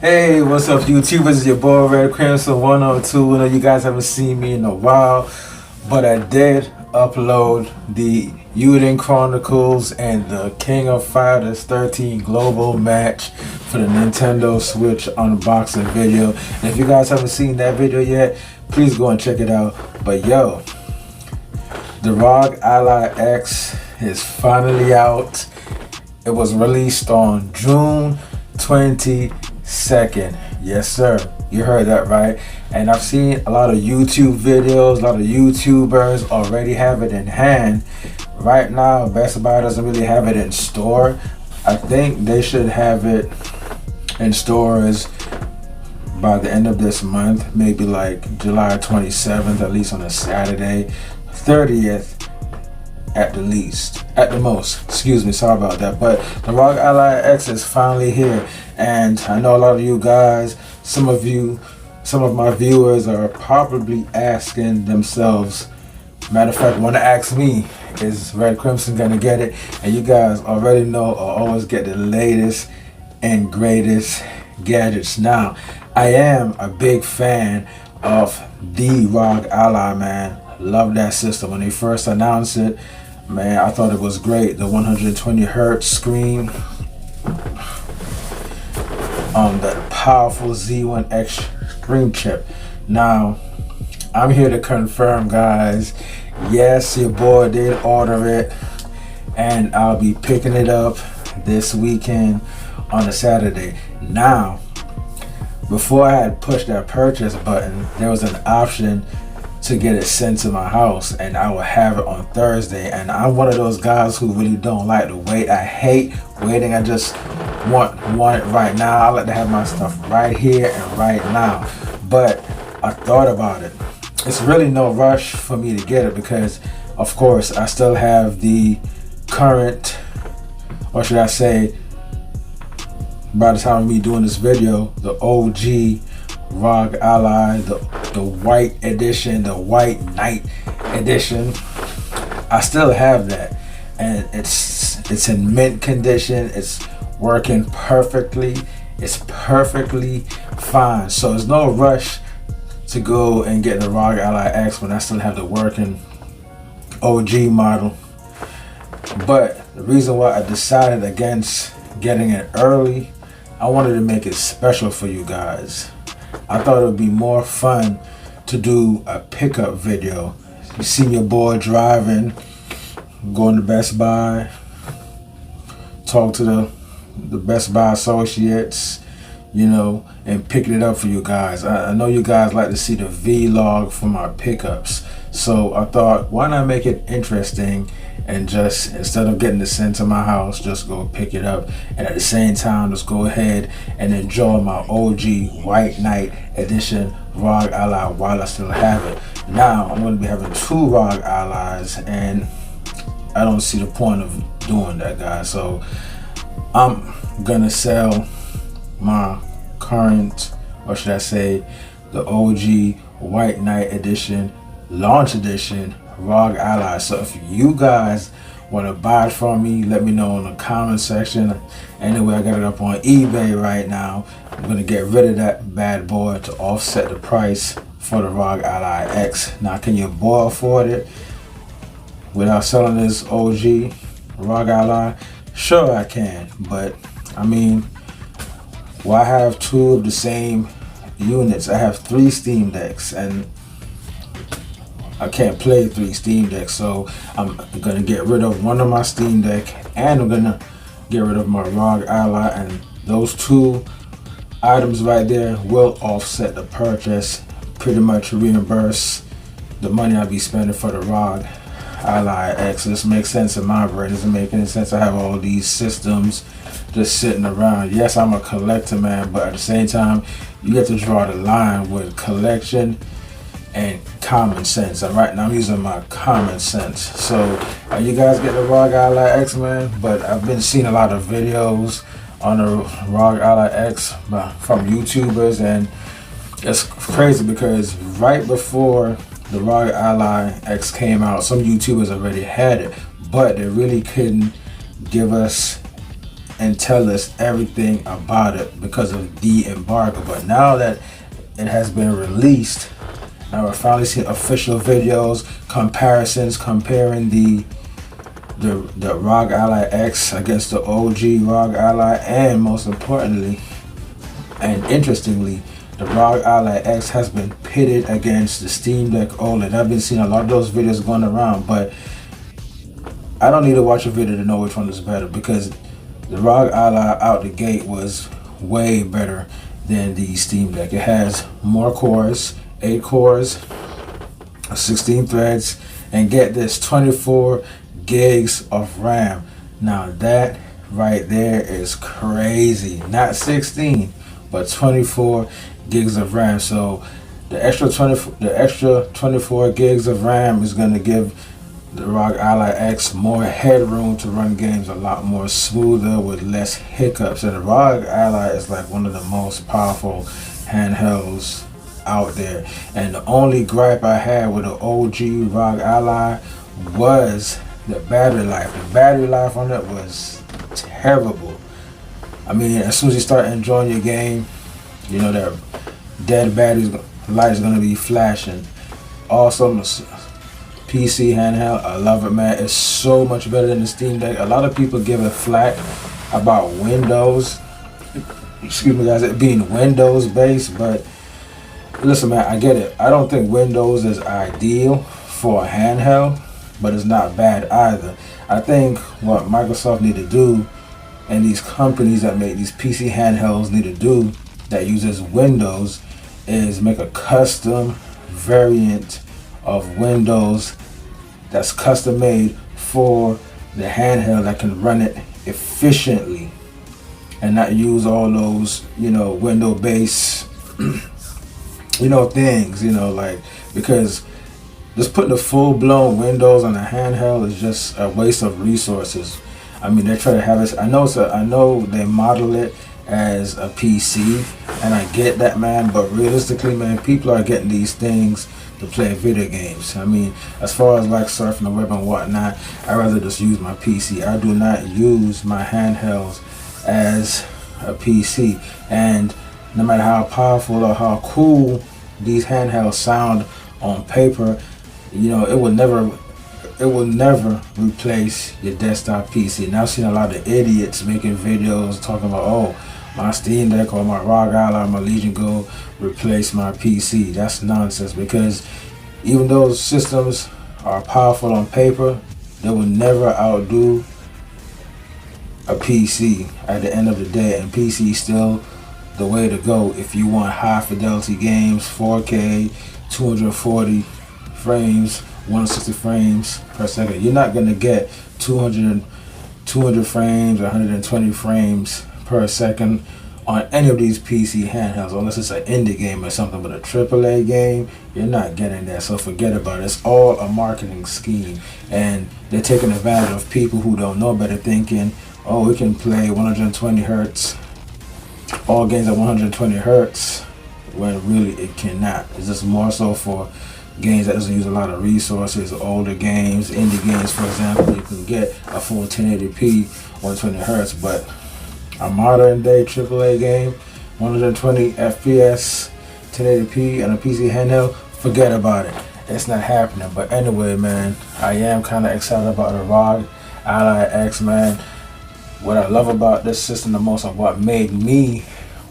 Hey, what's up, YouTubers? It's your boy Red Crimson 102. I know you guys haven't seen me in a while, but I did upload the Uden Chronicles and the King of Fighters 13 global match for the Nintendo Switch unboxing video. And if you guys haven't seen that video yet, please go and check it out. But yo, the Rog Ally X is finally out. It was released on June 22nd. Yes, sir. You heard that right. And I've seen a lot of YouTube videos, a lot of YouTubers already have it in hand. Right now, Best Buy doesn't really have it in store. I think they should have it in stores by the end of this month, maybe like July 27th, at least on a Saturday, 30th at the least, at the most. Excuse me, sorry about that. But the Rog Ally X is finally here, and I know a lot of you guys, some of my viewers are probably asking themselves, matter of fact, want to ask me, is Red Crimson gonna get it? And you guys already know I always get the latest and greatest gadgets. Now, I am a big fan of the Rog Ally, man. Love that system. When they first announced it, man, I thought it was great. The 120 hertz screen on the powerful Z1X screen chip. Now, I'm here to confirm, guys. Yes, your boy did order it, and I'll be picking it up this weekend on a Saturday. Now, before I had pushed that purchase button, there was an option to get it sent to my house, and I will have it on Thursday. And I'm one of those guys who really don't like to wait. I hate waiting. I just want it right now. I like to have my stuff right here and right now. But I thought about it. It's really no rush for me to get it because, of course, I still have the current, or should I say, by the time of me doing this video, the OG Rog Ally, the white edition, the white knight edition. I still have that, and it's in mint condition. It's working perfectly. It's perfectly fine. So there's no rush to go and get the Rog Ally X when I still have the working OG model. But the reason why I decided against getting it early, I wanted to make it special for you guys. I thought it would be more fun to do a pickup video. You see your boy driving, going to Best Buy, talk to the Best Buy associates, you know, and picking it up for you guys. I know you guys like to see the vlog for my pickups, so I thought, why not make it interesting and just, instead of getting it sent to my house, just go pick it up, and at the same time just go ahead and enjoy my OG White Knight Edition Rog Ally while I still have it. Now I'm going to be having two Rog Allies, and I don't see the point of doing that, guys. So I'm gonna sell my current, or should I say, the OG White Knight Edition, Launch Edition Rog Ally. So if you guys want to buy it from me, let me know in the comment section. Anyway, I got it up on eBay right now. I'm gonna get rid of that bad boy to offset the price for the Rog Ally X. Now, can your boy afford it without selling this OG Rog Ally? Sure I can, but I mean, well, I have two of the same units. I have 3 Steam Decks, and I can't play 3 Steam Decks, so I'm gonna get rid of one of my Steam Deck, and I'm gonna get rid of my Rog Ally, and those 2 items right there will offset the purchase, pretty much reimburse the money I'll be spending for the Rog Ally X. This makes sense in my brain. It doesn't make any sense. I have all these systems just sitting around. Yes, I'm a collector, man, but at the same time, you get to draw the line with collection and common sense. And right now I'm using my common sense. So you guys get the Rog Ally X, man, but I've been seeing a lot of videos on the Rog Ally X from YouTubers, and it's crazy because right before the Rog Ally X came out, some YouTubers already had it, but they really couldn't give us and tell us everything about it because of the embargo. But now that it has been released, now we're finally seeing official videos, comparisons, comparing the Rog Ally X against the OG Rog Ally, and most importantly and interestingly, the Rog Ally X has been pitted against the Steam Deck OLED. I've been seeing a lot of those videos going around, but I don't need to watch a video to know which one is better, because the Rog Ally out the gate was way better than the Steam Deck. It has more cores, 8 cores, 16 threads, and get this, 24 gigs of RAM. Now that right there is crazy. Not 16, but 24 gigs of RAM. So the extra 24 gigs of RAM is going to give the Rog Ally X more headroom to run games a lot more smoother with less hiccups. And the Rog Ally is like one of the most powerful handhelds out there. And the only gripe I had with the OG Rog Ally was the battery life. The battery life on it was terrible. I mean, as soon as you start enjoying your game, you know that dead battery light is going to be flashing. Also, PC handheld, I love it, man. It's so much better than the Steam Deck. A lot of people give it flack about Windows, excuse me guys, it being Windows based, but listen, man, I get it. I don't think Windows is ideal for a handheld, but it's not bad either. I think what Microsoft need to do, and these companies that make these PC handhelds need to do, that uses Windows, is make a custom variant of Windows that's custom made for the handheld that can run it efficiently and not use all those, you know, window based you know, things, you know, like, because just putting the full-blown Windows on a handheld is just a waste of resources. I mean, they try to have it. I know they model it as a PC, and I get that, man. But realistically, man, people are getting these things to play video games. I mean, as far as like surfing the web and whatnot, I rather just use my PC. I do not use my handhelds as a PC. And no matter how powerful or how cool these handhelds sound on paper, you know, it will never replace your desktop PC. And I've seen a lot of idiots making videos talking about, oh, my Steam Deck or my Rog Ally or my Legion Go replace my PC. That's nonsense, because even though systems are powerful on paper, they will never outdo a PC at the end of the day. And PC is still the way to go if you want high fidelity games, 4K, 240 frames, 160 frames per second. You're not going to get 200 frames, 120 frames per second on any of these PC handhelds, unless it's an indie game or something. But a AAA game, you're not getting that. So forget about it. It's all a marketing scheme, and they're taking advantage of people who don't know better, thinking, oh, we can play 120 hertz, all games at 120 hertz, when really it cannot. It's just more so for games that doesn't use a lot of resources. Older games, indie games, for example, you can get a full 1080p 120 hertz, but a modern day AAA game, 120 FPS, 1080p, and a PC handheld, forget about it. It's not happening. But anyway, man, I am kind of excited about the Rog Ally X, man. What I love about this system the most, and what made me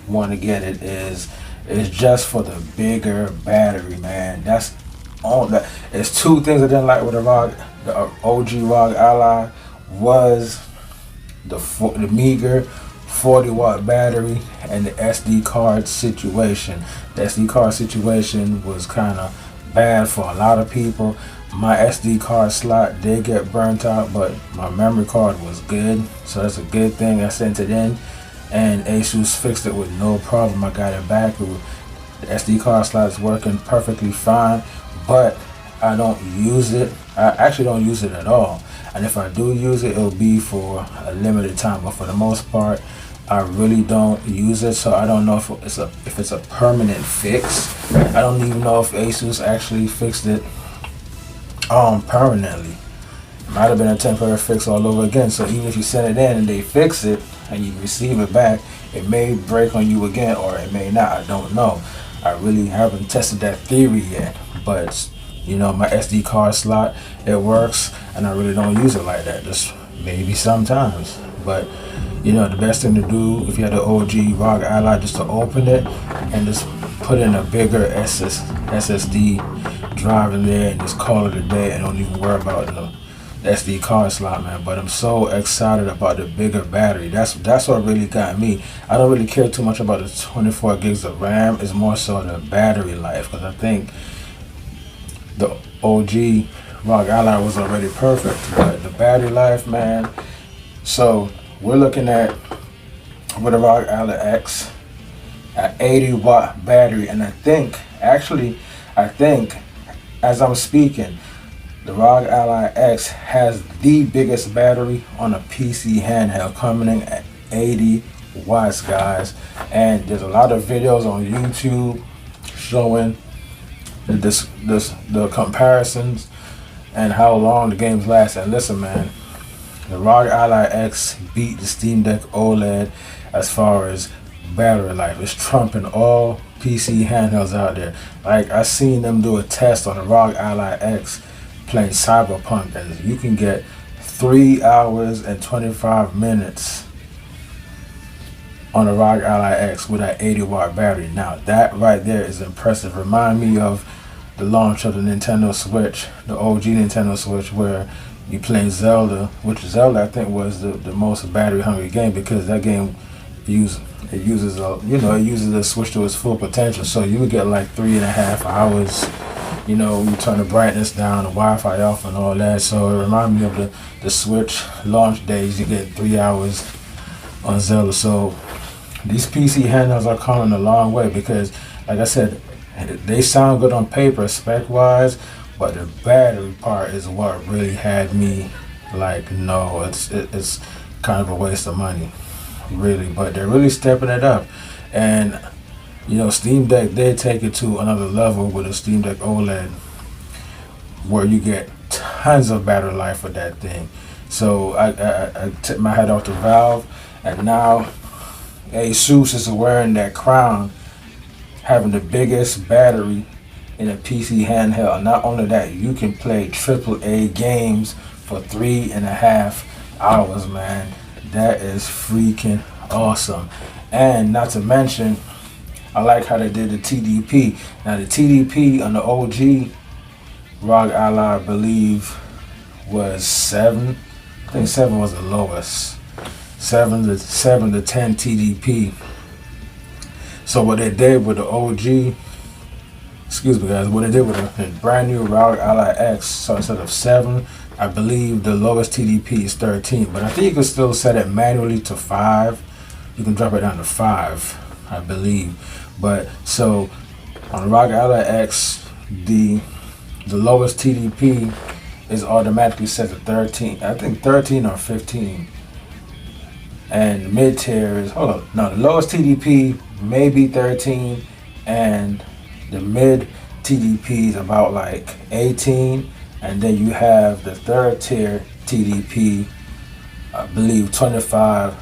want to get it, is just for the bigger battery, man. That's all. That it's two things I didn't like with the OG Rog Ally, was the meager 40-watt battery and the SD card situation. The SD card situation was kind of bad for a lot of people. My SD card slot did get burnt out, but my memory card was good, so that's a good thing. I sent it in, and Asus fixed it with no problem. I got it back. The SD card slot is working perfectly fine, but I don't use it. I actually don't use it at all. And if I do use it, it'll be for a limited time. But for the most part, I really don't use it. So I don't know if it's a permanent fix. I don't even know if Asus actually fixed it permanently. might have been a temporary fix all over again. So even if you send it in and they fix it and you receive it back, it may break on you again, or it may not. I don't know. I really haven't tested that theory yet, but you know, my SD card slot, it works, and I really don't use it like that. Just maybe sometimes. But you know, the best thing to do if you had the OG Rog Ally, just to open it and just put in a bigger SSD drive in there and just call it a day and don't even worry about the SD card slot, man. But I'm so excited about the bigger battery. That's what really got me. I don't really care too much about the 24 gigs of RAM. It's more so the battery life, because I think the OG Rog Ally was already perfect, but the battery life, man. So we're looking at with a Rog Ally X, an 80-watt battery, and I think as I'm speaking, the Rog Ally X has the biggest battery on a PC handheld, coming in at 80 watts, guys. And there's a lot of videos on YouTube showing the comparisons and how long the games last. And listen, man, the Rog Ally X beat the Steam Deck OLED as far as battery life. It's trumping all PC handhelds out there. Like, I seen them do a test on the Rog Ally X playing Cyberpunk, and you can get 3 hours and 25 minutes on the Rog Ally X with that 80-watt battery. Now that right there is impressive. Remind me of the launch of the Nintendo Switch, the OG Nintendo Switch, where you playing Zelda, which Zelda I think was the most battery hungry game, because that game uses the Switch to its full potential. So you would get like 3.5 hours. You know, you turn the brightness down, the Wi-Fi off, and all that. So it reminds me of the Switch launch days. You get 3 hours on Zelda. So these PC handhelds are coming a long way, because, like I said, they sound good on paper, spec-wise, but the battery part is what really had me like, no, it's kind of a waste of money, really. But they're really stepping it up. And you know, Steam Deck did take it to another level with a Steam Deck OLED, where you get tons of battery life with that thing. So I tipped my head off to Valve, and now ASUS is wearing that crown, having the biggest battery in a PC handheld. And not only that, you can play AAA games for 3.5 hours, man. That is freaking awesome. And not to mention, I like how they did the TDP. Now the TDP on the OG Rog Ally, I believe, was 7. I think 7 was the lowest. 7 to 10 TDP. So what they did with the OG, excuse me guys, what they did with the brand new Rog Ally X, so instead of 7, I believe the lowest TDP is 13. But I think you can still set it manually to 5. You can drop it down to 5, I believe. But so on the Rog Ally X, the lowest TDP is automatically set to 13. I think 13 or 15. And the mid tier is, the lowest TDP may be 13, and the mid TDP is about like 18, and then you have the third tier TDP, I believe 25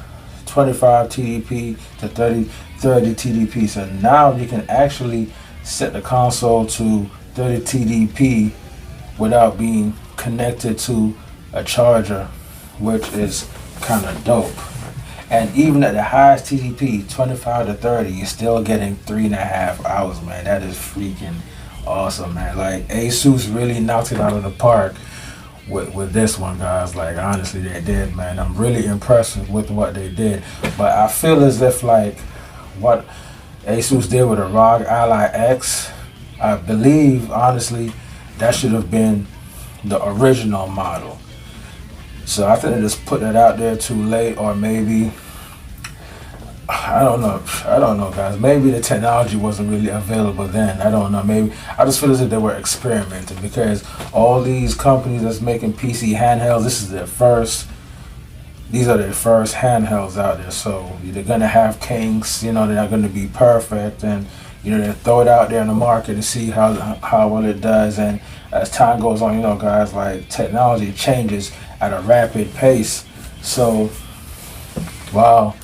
TDP to 30 TDP. So now you can actually set the console to 30 TDP without being connected to a charger, which is kind of dope. And even at the highest TDP, 25 to 30, you're still getting 3.5 hours, man. That is freaking awesome, man. Like, ASUS really knocked it out of the park with this one, guys. Like, honestly, they did, man. I'm really impressed with what they did. But I feel as if, like, what ASUS did with the Rog Ally X, I believe, honestly, that should have been the original model. So I think they just put that out there too late, or maybe, I don't know, guys. Maybe the technology wasn't really available then. I don't know. Maybe I just feel as if they were experimenting, because all these companies that's making PC handhelds, these are their first handhelds out there. So they're gonna have kinks. You know, they're not gonna be perfect, and you know, they throw it out there in the market and see how well it does. And as time goes on, you know, guys, like, technology changes at a rapid pace. So while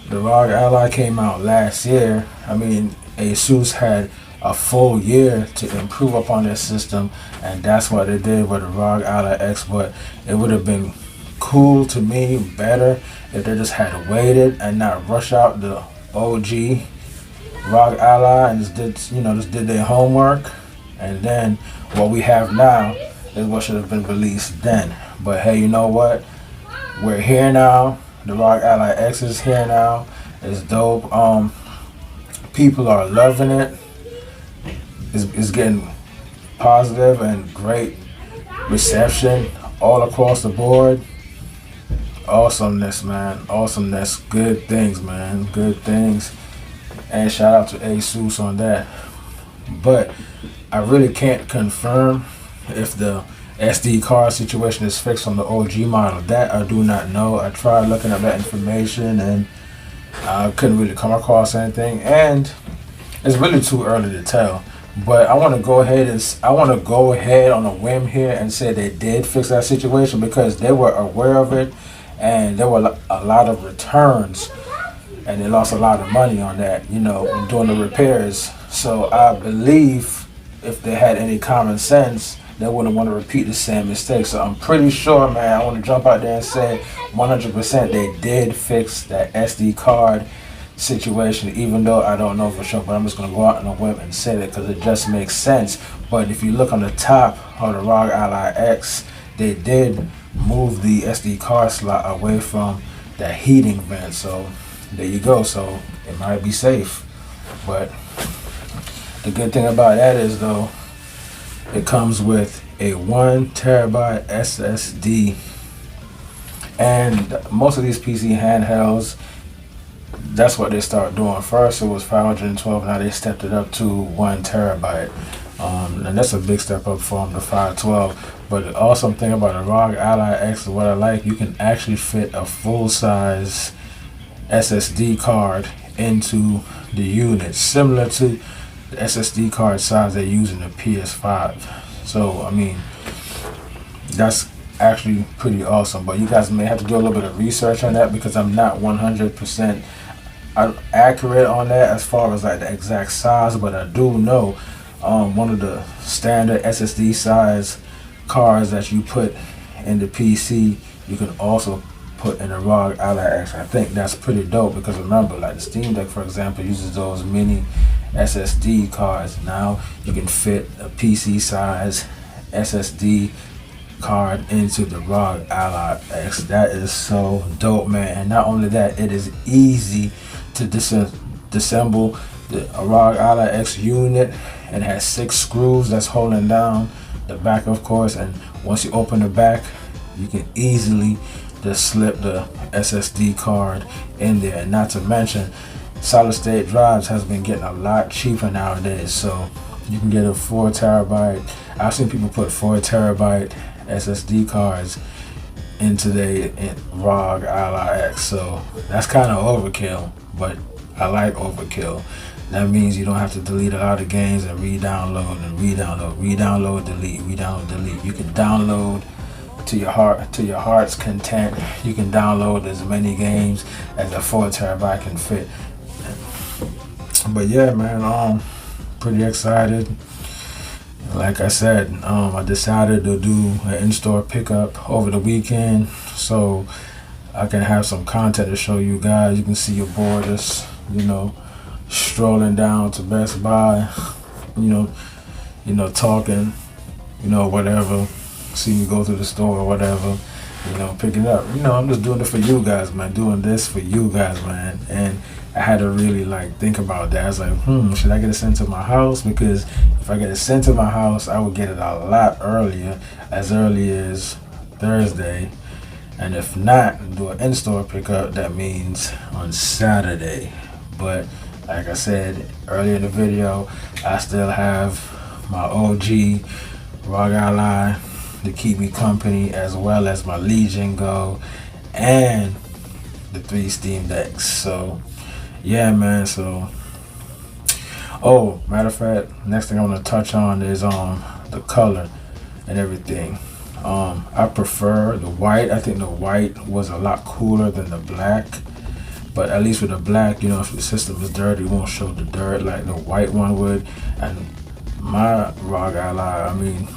the Rog Ally came out last year, I mean, Asus had a full year to improve upon their system, and that's what they did with the Rog Ally X. But it would have been cool to me, better, if they just had waited and not rush out the OG Rog Ally and just did their homework. And then what we have now is what should have been released then. But hey, you know what? We're here now. The Rog Ally X is here now. It's dope. People are loving it. It's getting positive and great reception all across the board. Awesomeness, man. Awesomeness. Good things, man. Good things. And shout out to Asus on that. But I really can't confirm if the SD card situation is fixed on the OG model. That I do not know. I tried looking up that information and I couldn't really come across anything. And it's really too early to tell. But I want to go ahead on a whim here and say they did fix that situation, because they were aware of it, and there were a lot of returns, and they lost a lot of money on that, doing the repairs. So I believe if they had any common sense, they wouldn't want to repeat the same mistake. So I'm pretty sure, man, I want to jump out there and say 100% they did fix that SD card situation, even though I don't know for sure. But I'm just going to go out on a whim and say that because it just makes sense. But if you look on the top of the Rog Ally X, they did move the SD card slot away from the heating vent. So there you go. So it might be safe. But the good thing about that is, though, it comes with a 1 terabyte SSD. And most of these PC handhelds, that's what they start doing. First it was 512, now they stepped it up to 1 terabyte. And that's a big step up from the 512. But the awesome thing about the Rog Ally X is what I like, you can actually fit a full-size SSD card into the unit, similar to the SSD card size they use in the PS5. So I mean, that's actually pretty awesome. But you guys may have to do a little bit of research on that, because I'm not 100% accurate on that as far as like the exact size. But I do know one of the standard SSD size cards that you put in the PC, you can also put in the Rog Ally X. I think that's pretty dope, because remember, like the Steam Deck, for example, uses those mini SSD cards. Now you can fit a PC size SSD card into the Rog Ally X. That is so dope, man. And not only that, it is easy to disassemble the Rog Ally X unit, and has 6 screws that's holding down the back, of course. And once you open the back, you can easily just slip the SSD card in there. And not to mention, solid state drives has been getting a lot cheaper nowadays, so you can get a 4 terabyte. I've seen people put 4 terabyte SSD cards into the Rog Ally X. So that's kind of overkill, but I like overkill. That means you don't have to delete a lot of games and re-download and re-download, delete, re-download, delete. You can download to your heart's content. You can download as many games as a 4 terabyte can fit. But yeah, man, pretty excited. Like I said, I decided to do an in-store pickup over the weekend, so I can have some content to show you guys. You can see your boy just, strolling down to Best Buy, talking, whatever. See me go to the store or whatever, picking up. I'm just doing it for you guys, man. Doing this for you guys, man. And I had to really think about that. I was like, should I get it sent to my house? Because if I get it sent to my house, I would get it a lot earlier, as early as Thursday. And if not, do an in-store pickup, that means on Saturday. But like I said earlier in the video, I still have my OG Rog Ally to keep me company, as well as my Legion Go and the 3 Steam Decks. So yeah, man. So matter of fact, next thing I want to touch on is the color and everything. I prefer the white. I think the white was a lot cooler than the black. But at least with the black, you know, if the system is dirty, it won't show the dirt like the white one would. And my Rog Ally, I mean,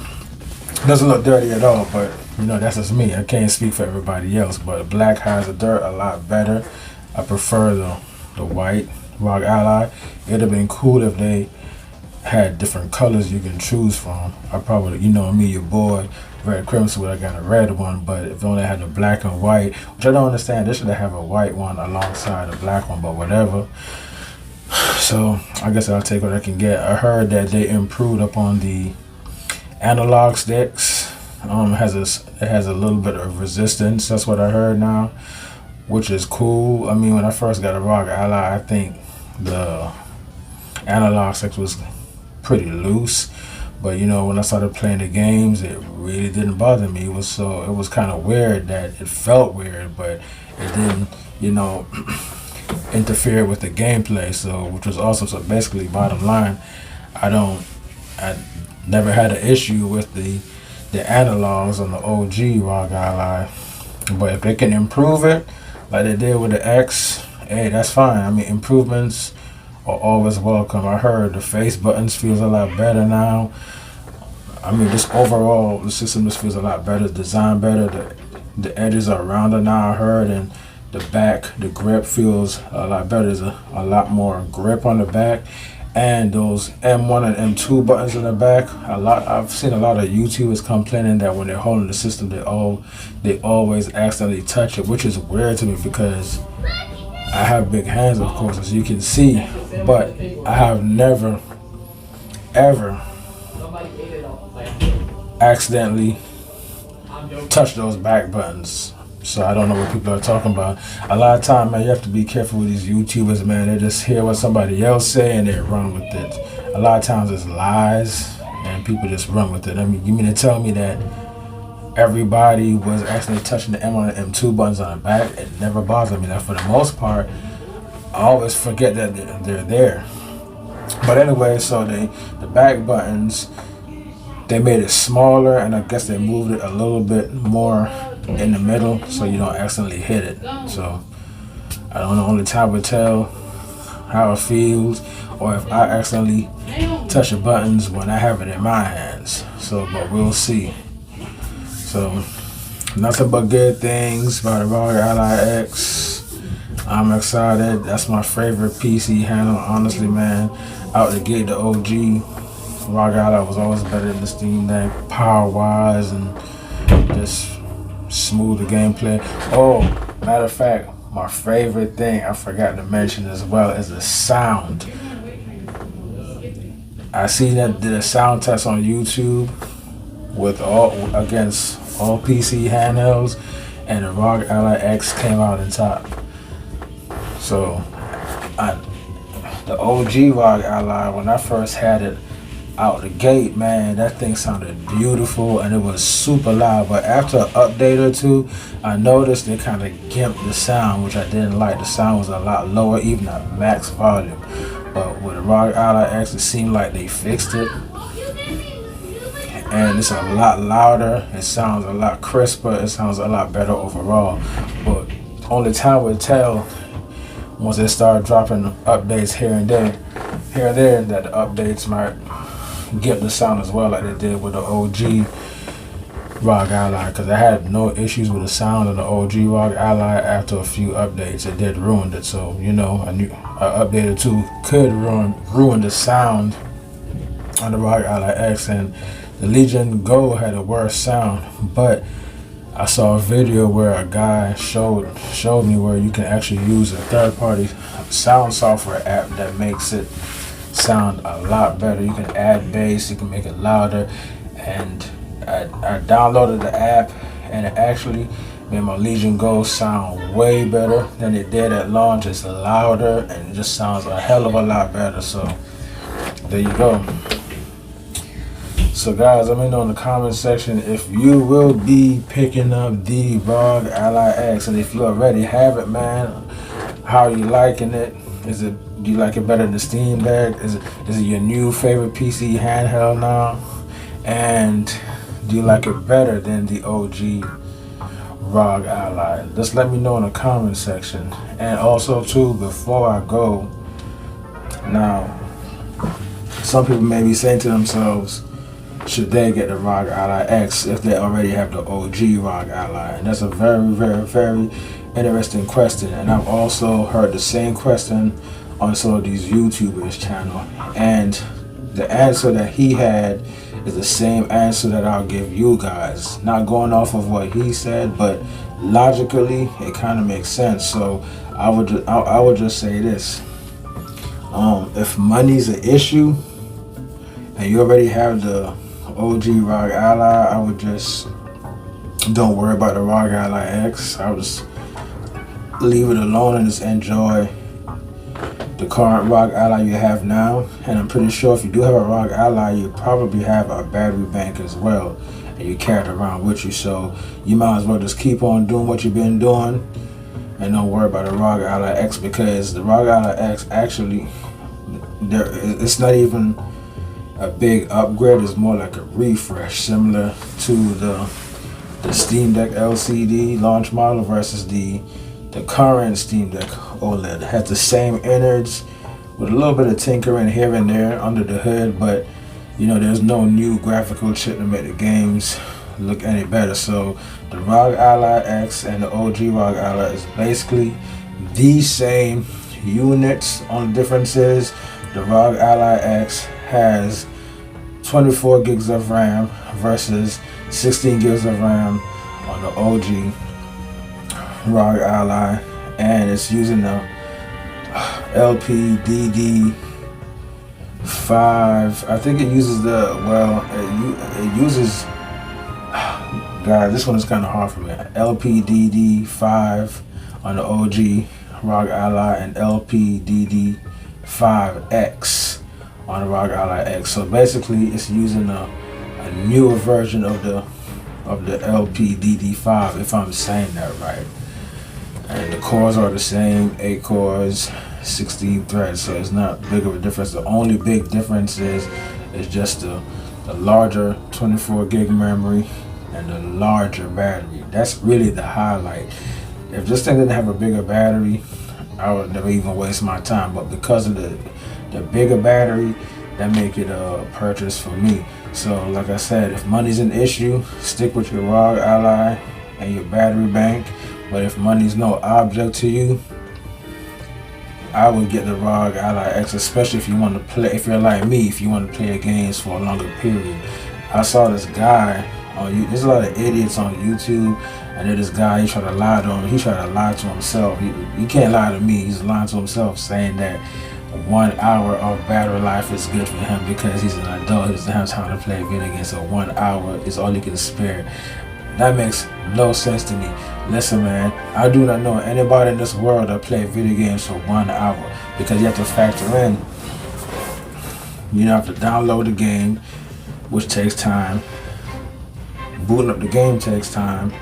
doesn't look dirty at all, but you know, that's just me. I can't speak for everybody else, but black hides the dirt a lot better. I prefer the white Rog Ally. It'd have been cool if they had different colors you can choose from. I probably, you know me, your boy, Red Crimson, would have got a red one, but if only had the black and white, which I don't understand, they should have a white one alongside the black one, but whatever. So I guess I'll take what I can get. I heard that they improved upon the analog sticks. It has a little bit of resistance. That's what I heard now, which is cool. I mean, when I first got a Rog Ally, I think the analog sticks was pretty loose, but you know, when I started playing the games, it really didn't bother me. It was kind of weird that it felt weird, but it didn't, you know, interfere with the gameplay. So, which was awesome. So basically, bottom line, I never had an issue with the analogs on the OG Rog Ally, but if they can improve it like they did with the X, hey, that's fine. I mean, improvements are always welcome. I heard the face buttons feels a lot better now. I mean, just overall, the system just feels a lot better, designed better. The edges are rounder now, I heard, and the back, the grip feels a lot better. There's a lot more grip on the back. And those M1 and M2 buttons in the back, I've seen a lot of YouTubers complaining that when they're holding the system, they always accidentally touch it, which is weird to me because I have big hands, of course, as you can see, but I have never, ever accidentally touched those back buttons. So I don't know what people are talking about. A lot of time, man, you have to be careful with these YouTubers, man. They just hear what somebody else say and they run with it. A lot of times it's lies and people just run with it. I mean, you mean to tell me that everybody was actually touching the M1 and M2 buttons on the back? It never bothered me. Now, for the most part, I always forget that they're there. But anyway, so the back buttons, they made it smaller, and I guess they moved it a little bit more in the middle so you don't accidentally hit it. So I don't know, only time will tell how it feels or if I accidentally touch the buttons when I have it in my hands. So, but we'll see. So nothing but good things about the Rog Ally X. I'm excited. That's my favorite PC handle, honestly, man. Out the gate, the OG Rog Ally was always better than the Steam Deck, power wise and just smooth the gameplay. Oh, matter of fact, my favorite thing I forgot to mention as well is the sound. I seen that did a sound test on YouTube against all PC handhelds, and the Rog Ally X came out on top. So the OG Rog Ally, when I first had it out the gate, man, that thing sounded beautiful and it was super loud. But after an update or two, I noticed they kind of gimped the sound, which I didn't like. The sound was a lot lower, even at max volume. But with the Rog Ally X, it seemed like they fixed it, and it's a lot louder. It sounds a lot crisper. It sounds a lot better overall. But only time will tell once they start dropping updates here and there, that the updates might get the sound as well, like they did with the OG Rog Ally. Because I had no issues with the sound of the OG Rog Ally. After a few updates, it did ruin it. So you know, an update or two could ruin the sound on the Rog Ally X, and the Legion Go had a worse sound. But I saw a video where a guy showed me where you can actually use a third-party sound software app that makes it sound a lot better. You can add bass, you can make it louder, and I downloaded the app, and it actually made my Legion Go sound way better than it did at launch. It's louder and it just sounds a hell of a lot better. So there you go. So guys, let me know in the comment section if you will be picking up the Rog Ally X, and if you already have it, man, how are you liking it? Do you like it better than the Steam Deck? Is it your new favorite PC handheld now? And Do you like it better than the OG Rog Ally? Just let me know in the comment section. And also too, before I go, now some people may be saying to themselves, should they get the Rog Ally X if they already have the OG Rog Ally? And that's a very, very, very interesting question. And I've also heard the same question on some of these YouTubers' channel. And the answer that he had is the same answer that I'll give you guys. Not going off of what he said, but logically, it kind of makes sense. So I would just say this. If money's an issue, and you already have the OG Rog Ally, I would just don't worry about the Rog Ally X. I would just leave it alone and just enjoy the current Rog Ally you have now. And I'm pretty sure if you do have a Rog Ally, you probably have a battery bank as well, and you carry it around with you. So you might as well just keep on doing what you've been doing and don't worry about the Rog Ally X, because the Rog Ally X actually, it's not even a big upgrade. Is more like a refresh, similar to the Steam Deck LCD launch model versus the current Steam Deck OLED. It has the same innards with a little bit of tinkering here and there under the hood, but you know, there's no new graphical chip to make the games look any better. So the Rog Ally X and the OG Rog Ally is basically the same units. Only difference is the Rog Ally X has 24 gigs of RAM versus 16 gigs of RAM on the OG Rog Ally, and it's using the LPDD5. I think it uses it uses, God, this one is kind of hard for me. LPDD5 on the OG Rog Ally and LPDD5X on the Rog Ally X. So basically, it's using a newer version of the LPDD5, if I'm saying that right. And the cores are the same, 8 cores, 16 threads, so it's not big of a difference. The only big difference is just the larger 24 gig memory and the larger battery. That's really the highlight. If this thing didn't have a bigger battery, I would never even waste my time. But because of the bigger battery, that make it a purchase for me. So like I said, if money's an issue, stick with your Rog Ally and your battery bank. But if money's no object to you, I would get the Rog Ally X, especially if you want to play, if you're like me, if you want to play the games for a longer period. I saw this guy on YouTube. There's a lot of idiots on YouTube, and then this guy, he tried to lie to him. He tried to lie to himself. He can't lie to me. He's lying to himself, saying that 1 hour of battery life is good for him because he's an adult. He doesn't have time to play video games, so 1 hour is all he can spare. That makes no sense to me. Listen, man, I do not know anybody in this world that play video games for 1 hour, because you have to factor in, you have to download the game, which takes time. Booting up the game takes time.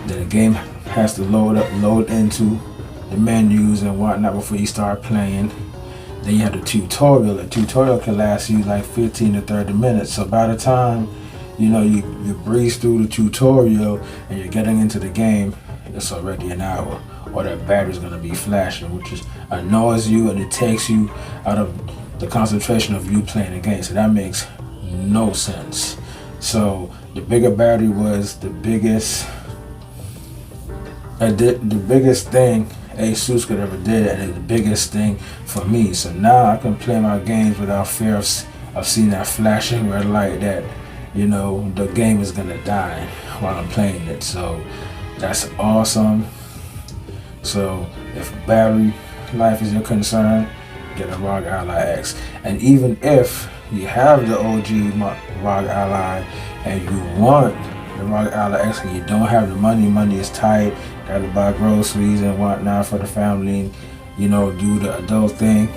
Then the game has to load into the menus and whatnot before you start playing. Then you have the tutorial. The tutorial can last you like 15 to 30 minutes. So by the time you breeze through the tutorial and you're getting into the game, it's already an hour, or that battery's gonna be flashing, which just annoys you and it takes you out of the concentration of you playing the game. So that makes no sense. So the bigger battery was the biggest thing ASUS could ever did, and it's the biggest thing for me. So now I can play my games without fear of seeing that flashing red light that the game is gonna die while I'm playing it. So that's awesome. So if battery life is your concern, get a Rog Ally X. And even if you have the OG Rog Ally and you want the Rog Ally X and you don't have the money is tight, gotta buy groceries and whatnot for the family, do the adult thing,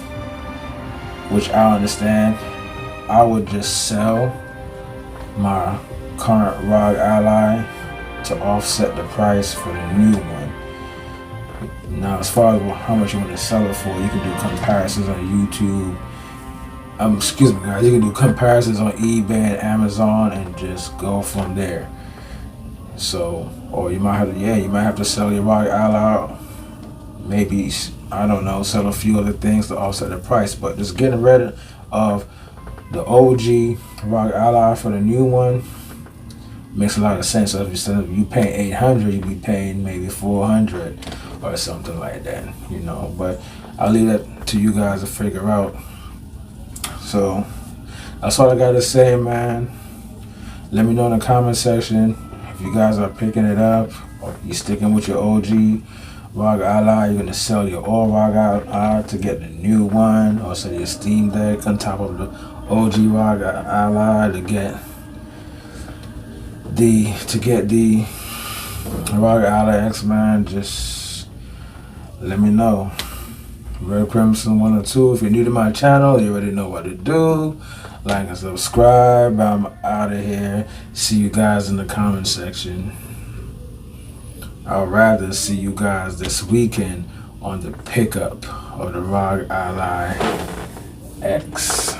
which I understand, I would just sell my current Rog Ally to offset the price for the new one. Now, as far as how much you want to sell it for, you can do comparisons on YouTube excuse me guys, you can do comparisons on eBay and Amazon and just go from there. So, or you might have to, you might have to sell your Rog Ally, maybe, I don't know, sell a few other things to offset the price. But just getting rid of the OG Rog Ally for the new one makes a lot of sense. So if instead of you paying $800, you'd be paying maybe $400 or something like that, you know. But I'll leave that to you guys to figure out. So that's all I gotta say, man. Let me know in the comment section if you guys are picking it up or you sticking with your OG Rog Ally. You're gonna sell your old Rog Ally to get the new one, or sell your Steam Deck on top of the OG Rog Ally to get the Rog Ally X, man. Just let me know. Red Crimson 102. If you're new to my channel, you already know what to do. Like and subscribe. I'm out of here. See you guys in the comment section. I'd rather see you guys this weekend on the pickup of the Rog Ally X.